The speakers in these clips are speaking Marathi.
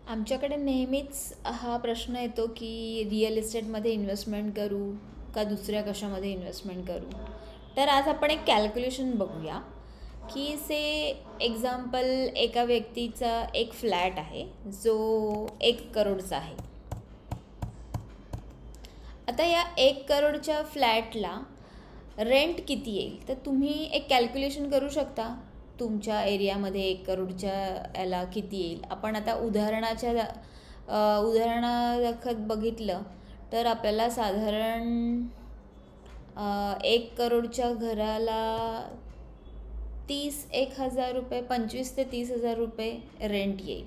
आमच्याकडे नेहमीच हा प्रश्न येतो की रिअल इस्टेटमध्ये इन्व्हेस्टमेंट करू का दुसऱ्या कशामध्ये इन्व्हेस्टमेंट करू. तर आज आपण एक कॅल्क्युलेशन बघूया की एक्झाम्पल एका व्यक्तीचा एक फ्लॅट आहे जो 1 करोडचा आहे. आता या 1 करोडच्या फ्लॅटला रेंट किती येईल तर तुम्ही एक कॅल्क्युलेशन करू शकता. तुमच्या एरियामध्ये 1 करोडच्या याला किती येईल. आपण आता उदाहरणादाखत बघितलं तर आपल्याला साधारण 1 करोडच्या घराला 31,000 रुपये 25,000 ते 30,000 रुपये रेंट येईल.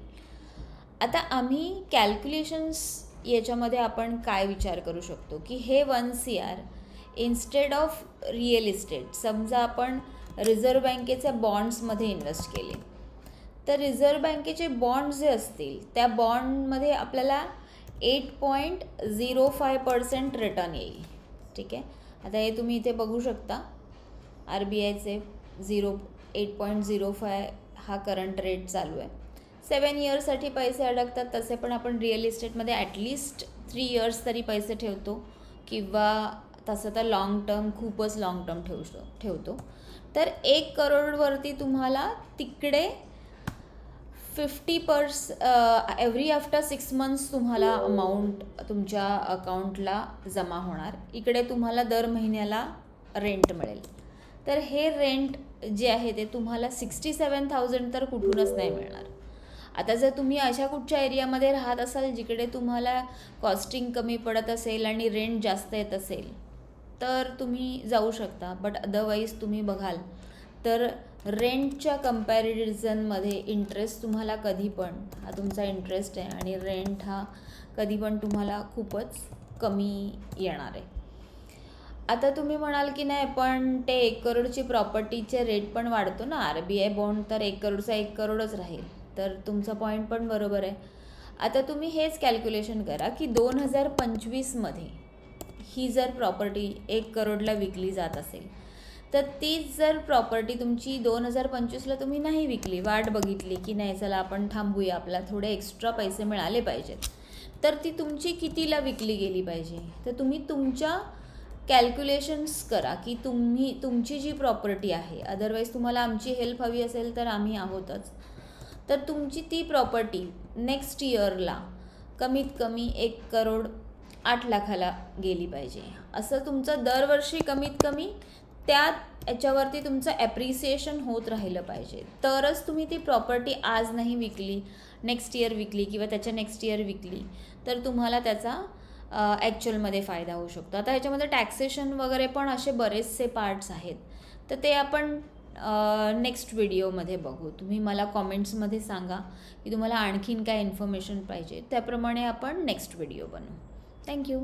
आता आम्ही कॅल्क्युलेशन्स याच्यामध्ये आपण काय विचार करू शकतो की हे 1 CR instead of real estate, समजा आपण रिझर्व्ह बँकेच्या बॉन्ड्समध्ये इन्व्हेस्ट केले तर रिझर्व्ह बँकेचे बॉन्ड्स जे असतील त्या बॉन्डमध्ये आपल्याला 8.05% रिटर्न येईल. ठीक आहे. आता हे तुम्ही इथे बघू शकता. RBIचे 8.05 हा करंट रेट चालू आहे. 7 इयर्ससाठी पैसे अडकतात. तसे पण आपण रिअल इस्टेटमध्ये ॲटलिस्ट 3 इयर्स तरी पैसे ठेवतो किंवा तसं तर लॉंग टर्म खूपच लॉंग टर्म ठेवतो. तर 1 करोडवरती तुम्हाला तिकडे 50% एव्हरी आफ्टर 6 मंथ्स तुम्हाला अमाऊंट तुमच्या अकाउंटला जमा होणार. इकडे तुम्हाला दर महिन्याला रेंट मिळेल. तर हे रेंट जे आहे ते तुम्हाला 67,000 तर कुठूनच नाही मिळणार. आता जर तुम्ही अशा कुठच्या एरियामध्ये राहत असाल जिकडे तुम्हाला कॉस्टिंग कमी पडत असेल आणि रेंट जास्त येत असेल तर तुम्ही जाऊ शकता. बट अदरवाईज तुम्ही बघाल तर रेंटच्या कम्पॅरिझनमध्ये इंटरेस्ट तुम्हाला कधी पण, हा तुमचा इंटरेस्ट आहे आणि रेंट हा कधी पण तुम्हाला खूपच कमी येणार आहे. आता तुम्ही म्हणाल की नाही पण ते 1 करोडची प्रॉपर्टीचे रेट पण वाढतो ना. RBI बॉन्ड तर 1 करोडचा 1 करोडच राहील. तर तुमचा पॉईंट पण बरोबर आहे. आता तुम्ही हेच कॅल्क्युलेशन करा की 2025मध्ये ही जर प्रॉपर्टी 1 करोडला विकली जात असेल तर तीच जर प्रॉपर्टी तुमची 2025ला तुम्ही नाही विकली, वाट बघितली की नाही चला आपण थांबूया, आपल्याला थोडे एक्स्ट्रा पैसे मिळाले पाहिजेत, तर ती तुमची कितीला विकली गेली पाहिजे. तर तुम्ही तुमच्या कॅल्क्युलेशन्स करा की तुमची जी प्रॉपर्टी आहे, अदरवाईज तुम्हाला आमची हेल्प हवी असेल तर आम्ही आहोतच, तर तुमची ती प्रॉपर्टी नेक्स्ट इयरला कमीत कमी 1,08,00,000ला गेली पाहिजे. असं तुमचं दरवर्षी कमीत कमी याच्यावरती तुमचं ॲप्रिसिएशन होत राहिलं पाहिजे. तरच तुम्ही ती प्रॉपर्टी आज नाही विकली, नेक्स्ट इयर विकली किंवा त्याच्या नेक्स्ट इयर विकली तर तुम्हाला त्याचा ॲक्च्युअलमध्ये फायदा होऊ शकतो. आता ह्याच्यामध्ये टॅक्सेशन वगैरे पण असे बरेचसे पार्ट्स आहेत. तर ते आपण नेक्स्ट व्हिडिओमध्ये बघू. तुम्ही मला कॉमेंट्समध्ये सांगा की तुम्हाला आणखीन काय इन्फॉर्मेशन पाहिजे, त्याप्रमाणे आपण नेक्स्ट व्हिडिओ बनवू. थँक्यू.